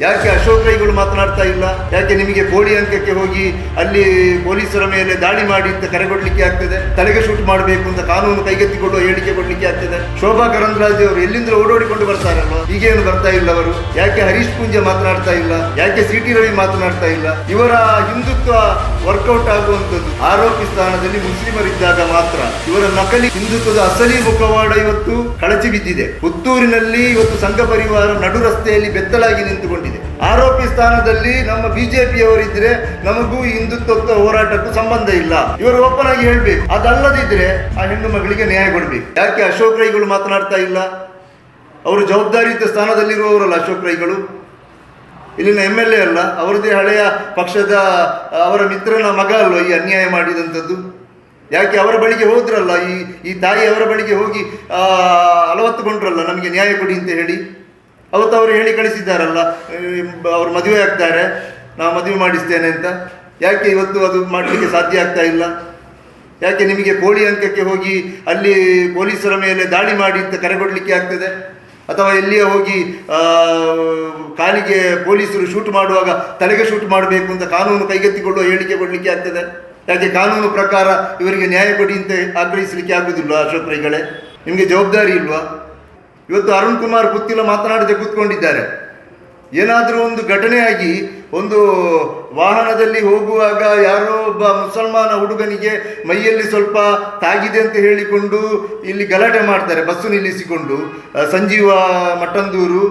ಯಾಕೆ ಅಶೋಕ್ ರೈಗಳು ಮಾತನಾಡ್ತಾ ಇಲ್ಲ? ಯಾಕೆ ನಿಮಗೆ ಕೋಳಿ ಅಂಕಕ್ಕೆ ಹೋಗಿ ಅಲ್ಲಿ ಪೊಲೀಸರ ಮೇಲೆ ದಾಳಿ ಮಾಡಿ ಅಂತ ಕರೆಗೊಡ್ಲಿಕ್ಕೆ ಆಗ್ತದೆ? ತಲೆಗೆ ಶೂಟ್ ಮಾಡಬೇಕು ಅಂತ ಕಾನೂನು ಕೈಗೆತ್ತಿಕೊಳ್ಳುವ ಹೇಳಿಕೆ ಕೊಡ್ಲಿಕ್ಕೆ ಆಗ್ತದೆ? ಶೋಭಾ ಕರಂದ್ಲಾಜೆ ಅವರು ಎಲ್ಲಿಂದ ಓಡೋಡಿಕೊಂಡು ಬರ್ತಾರಲ್ವ, ಈಗೇನು ಬರ್ತಾ ಇಲ್ಲ ಅವರು? ಯಾಕೆ ಹರೀಶ್ ಪೂಂಜೆ ಮಾತನಾಡ್ತಾ ಇಲ್ಲ? ಯಾಕೆ ಸಿಟಿ ರವಿ ಮಾತನಾಡ್ತಾ ಇಲ್ಲ? ಇವರ ಹಿಂದುತ್ವ ವರ್ಕೌಟ್ ಆಗುವಂಥದ್ದು ಆರೋಪಿ ಸ್ಥಾನದಲ್ಲಿ ಮುಸ್ಲಿಮರಿದ್ದಾಗ ಮಾತ್ರ. ಇವರ ನಕಲಿ ಹಿಂದುತ್ವದ ಅಸಲಿ ಮುಖವಾಡ ಇವತ್ತು ಕಳಚಿ ಬಿದ್ದಿದೆ. ಪುತ್ತೂರಿನಲ್ಲಿ ಇವತ್ತು ಸಂಘ ಪರಿವಾರ ನಡು ರಸ್ತೆಯಲ್ಲಿ ಬೆತ್ತಲಾಗಿ ನಿಂತುಕೊಂಡಿದೆ. ಆರೋಪಿ ಸ್ಥಾನದಲ್ಲಿ ನಮ್ಮ ಬಿಜೆಪಿಯವರಿದ್ರೆ ನಮಗೂ ಹಿಂದುತ್ವದ ಹೋರಾಟಕ್ಕೂ ಸಂಬಂಧ ಇಲ್ಲ, ಇವರು ಓಪನ್ ಆಗಿ ಹೇಳ್ಬೇಕು. ಅದಲ್ಲದಿದ್ರೆ ಆ ಹೆಣ್ಣು ಮಗಳಿಗೆ ನ್ಯಾಯ ಕೊಡ್ಬೇಕು. ಯಾಕೆ ಅಶೋಕ್ ರೈಗಳು ಮಾತನಾಡ್ತಾ ಇಲ್ಲ? ಅವರು ಜವಾಬ್ದಾರಿಯುತ ಸ್ಥಾನದಲ್ಲಿರುವವರಲ್ಲ ಅಶೋಕ್ ರೈಗಳು, ಇಲ್ಲಿನ MLA ಅಲ್ಲ, ಅವರದೇ ಹಳೆಯ ಪಕ್ಷದ ಅವರ ಮಿತ್ರನ ಮಗ ಅಲ್ವ ಈ ಅನ್ಯಾಯ ಮಾಡಿದಂಥದ್ದು? ಯಾಕೆ ಅವರ ಬಳಿಗೆ ಹೋದ್ರಲ್ಲ, ಈ ತಾಯಿ ಅವರ ಬಳಿಗೆ ಹೋಗಿ ಅಲವತ್ತುಕೊಂಡ್ರಲ್ಲ ನಮಗೆ ನ್ಯಾಯ ಕೊಡಿ ಅಂತ ಹೇಳಿ. ಅವತ್ತು ಅವರು ಹೇಳಿ ಕಳಿಸಿದ್ದಾರಲ್ಲ, ಅವರು ಮದುವೆ ಆಗ್ತಾರೆ, ನಾವು ಮದುವೆ ಮಾಡಿಸ್ತೇನೆ ಅಂತ. ಯಾಕೆ ಇವತ್ತು ಅದು ಮಾಡಲಿಕ್ಕೆ ಸಾಧ್ಯ ಆಗ್ತಾ ಇಲ್ಲ? ಯಾಕೆ ನಿಮಗೆ ಕೋಳಿ ಅಂಕಕ್ಕೆ ಹೋಗಿ ಅಲ್ಲಿ ಪೊಲೀಸರ ಮೇಲೆ ದಾಳಿ ಮಾಡಿ ಅಂತ ಕರೆಗೊಡ್ಲಿಕ್ಕೆ ಆಗ್ತದೆ? ಅಥವಾ ಎಲ್ಲಿಯೇ ಹೋಗಿ ಕಾಲಿಗೆ ಪೊಲೀಸರು ಶೂಟ್ ಮಾಡುವಾಗ ತಲೆಗೆ ಶೂಟ್ ಮಾಡಬೇಕು ಅಂತ ಕಾನೂನು ಕೈಗೆತ್ತಿಕೊಳ್ಳುವ ಹೇಳಿಕೆ ಕೊಡಲಿಕ್ಕೆ ಆಗ್ತದೆ? ಯಾಕೆ ಕಾನೂನು ಪ್ರಕಾರ ಇವರಿಗೆ ನ್ಯಾಯ ಕೊಡಿ ಅಂತ ಆಗ್ರಹಿಸಲಿಕ್ಕೆ ಆಗುವುದಿಲ್ಲ? ಅಶೋಕ್ ರೈಗಳೇ, ನಿಮಗೆ ಜವಾಬ್ದಾರಿ ಇಲ್ವಾ? ಇವತ್ತು ಅರುಣ್ ಕುಮಾರ್ ಪುತ್ತಿಲ ಮಾತನಾಡದೆ ಕೂತ್ಕೊಂಡಿದ್ದಾರೆ. ಏನಾದರೂ ಒಂದು ಘಟನೆ ಆಗಿ ಒಂದು ವಾಹನದಲ್ಲಿ ಹೋಗುವಾಗ ಯಾರೋ ಒಬ್ಬ ಮುಸಲ್ಮಾನ ಹುಡುಗನಿಗೆ ಮೈಯಲ್ಲಿ ಸ್ವಲ್ಪ ತಾಗಿದೆ ಅಂತ ಹೇಳಿಕೊಂಡು ಇಲ್ಲಿ ಗಲಾಟೆ ಮಾಡ್ತಾರೆ, ಬಸ್ಸು ನಿಲ್ಲಿಸಿಕೊಂಡು. ಸಂಜೀವ ಮಠಂದೂರು,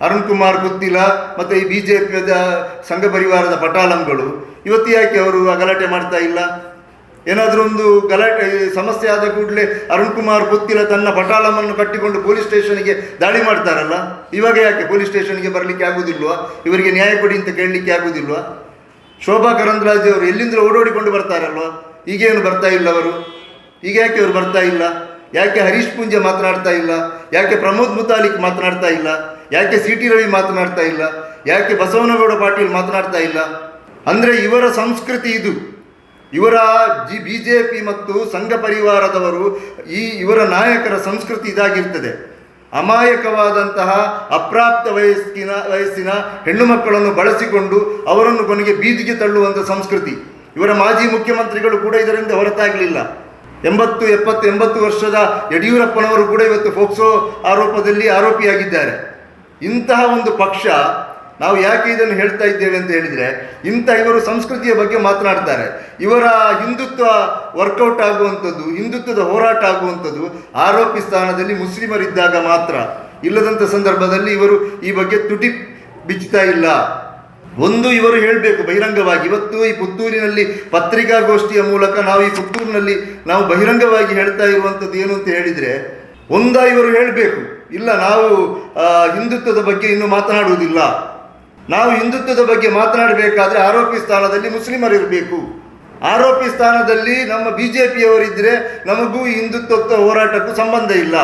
ಅರುಣ್ ಕುಮಾರ್ ಪುತ್ತಿಲ ಮತ್ತು ಈ BJPಯ ಸಂಘ ಪರಿವಾರದ ಪಟಾಳಂಗಳು ಇವತ್ತು ಯಾಕೆ ಅವರು ಗಲಾಟೆ ಮಾಡ್ತಾ ಇಲ್ಲ? ಏನಾದರೂ ಒಂದು ಗಲಾಟೆ ಸಮಸ್ಯೆ ಆದ ಕೂಡಲೇ ಅರುಣ್ ಕುಮಾರ್ ಪುತ್ತಿಲ ತನ್ನ ಪಟಾಳಮನ್ನು ಕಟ್ಟಿಕೊಂಡು ಪೊಲೀಸ್ ಸ್ಟೇಷನ್ಗೆ ದಾಳಿ ಮಾಡ್ತಾರಲ್ಲ, ಇವಾಗ ಯಾಕೆ ಪೊಲೀಸ್ ಸ್ಟೇಷನ್ಗೆ ಬರಲಿಕ್ಕೆ ಆಗುವುದಿಲ್ವಾ? ಇವರಿಗೆ ನ್ಯಾಯ ಕೊಡಿ ಅಂತ ಕೇಳಲಿಕ್ಕೆ ಆಗುವುದಿಲ್ವಾ? ಶೋಭಾ ಕರಂದ್ಲಾಜೆ ಅವರು ಎಲ್ಲಿಂದ ಓಡೋಡಿಕೊಂಡು ಬರ್ತಾರಲ್ವ, ಈಗೇನು ಬರ್ತಾ ಇಲ್ಲ ಅವರು? ಈಗ ಯಾಕೆ ಅವರು ಬರ್ತಾ ಇಲ್ಲ? ಯಾಕೆ ಹರೀಶ್ ಪೂಂಜೆ ಮಾತನಾಡ್ತಾ ಇಲ್ಲ? ಯಾಕೆ ಪ್ರಮೋದ್ ಮುತಾಲಿಕ್ ಮಾತನಾಡ್ತಾ ಇಲ್ಲ? ಯಾಕೆ ಸಿಟಿ ರವಿ ಮಾತನಾಡ್ತಾ ಇಲ್ಲ? ಯಾಕೆ ಬಸವನಗೌಡ ಪಾಟೀಲ್ ಮಾತನಾಡ್ತಾ ಇಲ್ಲ? ಅಂದರೆ ಇವರ ಸಂಸ್ಕೃತಿ ಇದು. ಇವರ BJP ಮತ್ತು ಸಂಘ ಪರಿವಾರದವರು ಇವರ ನಾಯಕರ ಸಂಸ್ಕೃತಿ ಇದಾಗಿರ್ತದೆ. ಅಮಾಯಕವಾದಂತಹ ಅಪ್ರಾಪ್ತ ವಯಸ್ಸಿನ ಹೆಣ್ಣು ಮಕ್ಕಳನ್ನು ಬಳಸಿಕೊಂಡು ಅವರನ್ನು ಕೊನೆಗೆ ಬೀದಿಗೆ ತಳ್ಳುವಂಥ ಸಂಸ್ಕೃತಿ. ಇವರ ಮಾಜಿ ಮುಖ್ಯಮಂತ್ರಿಗಳು ಕೂಡ ಇದರಿಂದ ಹೊರತಾಗಲಿಲ್ಲ. 80 ವರ್ಷದ ಯಡಿಯೂರಪ್ಪನವರು ಕೂಡ ಇವತ್ತು ಫೋಕ್ಸೋ ಆರೋಪದಲ್ಲಿ ಆರೋಪಿಯಾಗಿದ್ದಾರೆ. ಇಂತಹ ಒಂದು ಪಕ್ಷ, ನಾವು ಯಾಕೆ ಇದನ್ನು ಹೇಳ್ತಾ ಇದ್ದೇವೆ ಅಂತ ಹೇಳಿದರೆ, ಇವರು ಸಂಸ್ಕೃತಿಯ ಬಗ್ಗೆ ಮಾತನಾಡ್ತಾರೆ. ಇವರ ಹಿಂದುತ್ವ ವರ್ಕೌಟ್ ಆಗುವಂಥದ್ದು, ಹಿಂದುತ್ವದ ಹೋರಾಟ ಆಗುವಂಥದ್ದು ಆರೋಪಿ ಸ್ಥಾನದಲ್ಲಿ ಮುಸ್ಲಿಮರಿದ್ದಾಗ ಮಾತ್ರ. ಇಲ್ಲದಂಥ ಸಂದರ್ಭದಲ್ಲಿ ಇವರು ಈ ಬಗ್ಗೆ ತುಟಿ ಬಿಚ್ಚುತ್ತಾ ಇಲ್ಲ. ಒಂದು ಇವರು ಹೇಳಬೇಕು ಬಹಿರಂಗವಾಗಿ. ಇವತ್ತು ಈ ಪುತ್ತೂರಿನಲ್ಲಿ ಪತ್ರಿಕಾಗೋಷ್ಠಿಯ ಮೂಲಕ ನಾವು ಈ ಪುತ್ತೂರಿನಲ್ಲಿ ನಾವು ಬಹಿರಂಗವಾಗಿ ಹೇಳ್ತಾ ಇರುವಂಥದ್ದು ಏನು ಅಂತ ಹೇಳಿದರೆ, ಇವರು ಹೇಳಬೇಕು, ಇಲ್ಲ ನಾವು ಹಿಂದುತ್ವದ ಬಗ್ಗೆ ಇನ್ನೂ ಮಾತನಾಡುವುದಿಲ್ಲ. ನಾವು ಹಿಂದುತ್ವದ ಬಗ್ಗೆ ಮಾತನಾಡಬೇಕಾದ್ರೆ ಆರೋಪಿ ಸ್ಥಾನದಲ್ಲಿ ಮುಸ್ಲಿಮರಿರಬೇಕು. ಆರೋಪಿ ಸ್ಥಾನದಲ್ಲಿ ನಮ್ಮ BJPಯವರಿದ್ದರೆ ನಮಗೂ ಹಿಂದುತ್ವದ ಹೋರಾಟಕ್ಕೂ ಸಂಬಂಧ ಇಲ್ಲ.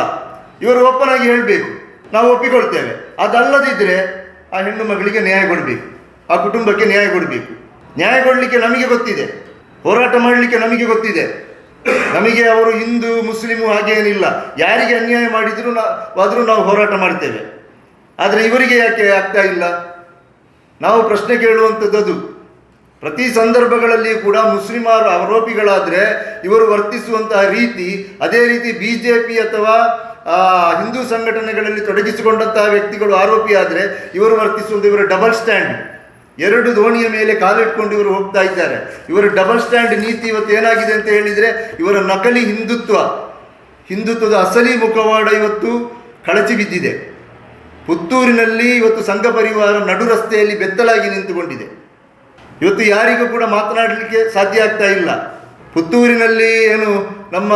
ಇವರು ಓಪನ್ ಆಗಿ ಹೇಳಬೇಕು, ನಾವು ಒಪ್ಪಿಕೊಳ್ತೇವೆ. ಅದಲ್ಲದಿದ್ದರೆ ಆ ಹೆಣ್ಣು ಮಗಳಿಗೆ ನ್ಯಾಯ ಕೊಡಬೇಕು, ಆ ಕುಟುಂಬಕ್ಕೆ ನ್ಯಾಯ ಕೊಡಬೇಕು. ನ್ಯಾಯ ಕೊಡಲಿಕ್ಕೆ ನಮಗೆ ಗೊತ್ತಿದೆ, ಹೋರಾಟ ಮಾಡಲಿಕ್ಕೆ ನಮಗೆ ಗೊತ್ತಿದೆ. ನಮಗೆ ಅವರು ಹಿಂದೂ ಮುಸ್ಲಿಮು ಹಾಗೇನಿಲ್ಲ, ಯಾರಿಗೆ ಅನ್ಯಾಯ ಮಾಡಿದರೂ ಆದರೂ ನಾವು ಹೋರಾಟ ಮಾಡ್ತೇವೆ. ಆದರೆ ಇವರಿಗೆ ಯಾಕೆ ಆಗ್ತಾ ಇಲ್ಲ? ನಾವು ಪ್ರಶ್ನೆ ಕೇಳುವಂಥದ್ದು. ಪ್ರತಿ ಸಂದರ್ಭಗಳಲ್ಲಿ ಕೂಡ ಮುಸ್ಲಿಮರು ಆರೋಪಿಗಳಾದರೆ ಇವರು ವರ್ತಿಸುವಂತಹ ರೀತಿ, ಅದೇ ರೀತಿ BJP ಅಥವಾ ಹಿಂದೂ ಸಂಘಟನೆಗಳಲ್ಲಿ ತೊಡಗಿಸಿಕೊಂಡಂತಹ ವ್ಯಕ್ತಿಗಳು ಆರೋಪಿಯಾದರೆ ಇವರು ವರ್ತಿಸುವಂಥ ಇವರ ಡಬಲ್ ಸ್ಟ್ಯಾಂಡ್. ಎರಡು ದೋಣಿಯ ಮೇಲೆ ಕಾಲಿಟ್ಕೊಂಡು ಇವರು ಹೋಗ್ತಾ ಇದ್ದಾರೆ. ಇವರ ಡಬಲ್ ಸ್ಟ್ಯಾಂಡ್ ನೀತಿ ಇವತ್ತು ಏನಾಗಿದೆ ಅಂತ ಹೇಳಿದರೆ, ಇವರ ನಕಲಿ ಹಿಂದುತ್ವದ ಅಸಲಿ ಮುಖವಾಡ ಇವತ್ತು ಕಳಚಿ ಬಿದ್ದಿದೆ. ಪುತ್ತೂರಿನಲ್ಲಿ ಇವತ್ತು ಸಂಘ ಪರಿವಾರ ನಡು ರಸ್ತೆಯಲ್ಲಿ ಬೆತ್ತಲಾಗಿ ನಿಂತುಕೊಂಡಿದೆ. ಇವತ್ತು ಯಾರಿಗೂ ಕೂಡ ಮಾತನಾಡಲಿಕ್ಕೆ ಸಾಧ್ಯ ಆಗ್ತಾ ಇಲ್ಲ. ಪುತ್ತೂರಿನಲ್ಲಿ ಏನು ನಮ್ಮ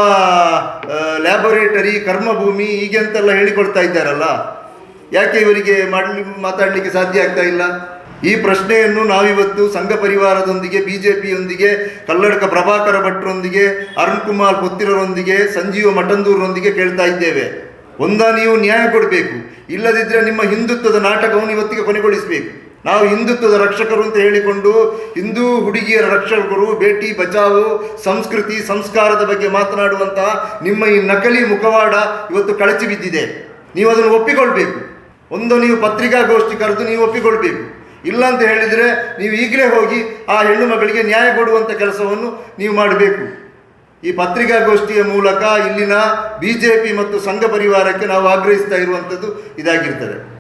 ಲ್ಯಾಬೊರೇಟರಿ, ಕರ್ಮಭೂಮಿ ಹೀಗೆ ಅಂತೆಲ್ಲ ಹೇಳಿಕೊಳ್ತಾ ಇದ್ದಾರಲ್ಲ, ಯಾಕೆ ಇವರಿಗೆ ಮಾತಾಡಲಿಕ್ಕೆ ಸಾಧ್ಯ ಆಗ್ತಾ ಇಲ್ಲ? ಈ ಪ್ರಶ್ನೆಯನ್ನು ನಾವಿವತ್ತು ಸಂಘ ಪರಿವಾರದೊಂದಿಗೆ, BJPಯೊಂದಿಗೆ, ಕಲ್ಲಡ್ಕ ಪ್ರಭಾಕರ ಭಟ್ರೊಂದಿಗೆ, ಅರುಣ್ ಕುಮಾರ್ ಪುತ್ತಿರರೊಂದಿಗೆ, ಸಂಜೀವ ಮಠಂದೂರೊಂದಿಗೆ ಕೇಳ್ತಾ ಇದ್ದೇವೆ. ನೀವು ನ್ಯಾಯ ಕೊಡಬೇಕು, ಇಲ್ಲದಿದ್ದರೆ ನಿಮ್ಮ ಹಿಂದುತ್ವದ ನಾಟಕವನ್ನು ಇವತ್ತಿಗೆ ಕೊನೆಗೊಳಿಸಬೇಕು. ನಾವು ಹಿಂದುತ್ವದ ರಕ್ಷಕರು ಅಂತ ಹೇಳಿಕೊಂಡು ಹಿಂದೂ ಹುಡುಗಿಯರ ರಕ್ಷಕರು, ಬೇಟಿ ಬಚಾವೋ, ಸಂಸ್ಕೃತಿ ಸಂಸ್ಕಾರದ ಬಗ್ಗೆ ಮಾತನಾಡುವಂತಹ ನಿಮ್ಮ ಈ ನಕಲಿ ಮುಖವಾಡ ಇವತ್ತು ಕಳಚಿ ಬಿದ್ದಿದೆ. ನೀವು ಅದನ್ನು ಒಪ್ಪಿಕೊಳ್ಬೇಕು. ಒಂದು ನೀವು ಪತ್ರಿಕಾಗೋಷ್ಠಿ ಕರೆದು ನೀವು ಒಪ್ಪಿಕೊಳ್ಬೇಕು. ಇಲ್ಲ ಅಂತ ಹೇಳಿದರೆ ನೀವು ಈಗಲೇ ಹೋಗಿ ಆ ಹೆಣ್ಣು ಮಗಳಿಗೆ ನ್ಯಾಯ ಕೊಡುವಂಥ ಕೆಲಸವನ್ನು ನೀವು ಮಾಡಬೇಕು. ಈ ಪತ್ರಿಕಾಗೋಷ್ಠಿಯ ಮೂಲಕ ಇಲ್ಲಿನ BJP ಮತ್ತು ಸಂಘ ಪರಿವಾರಕ್ಕೆ ನಾವು ಆಗ್ರಹಿಸ್ತಾ ಇರುವಂಥದ್ದು ಇದಾಗಿರ್ತದೆ.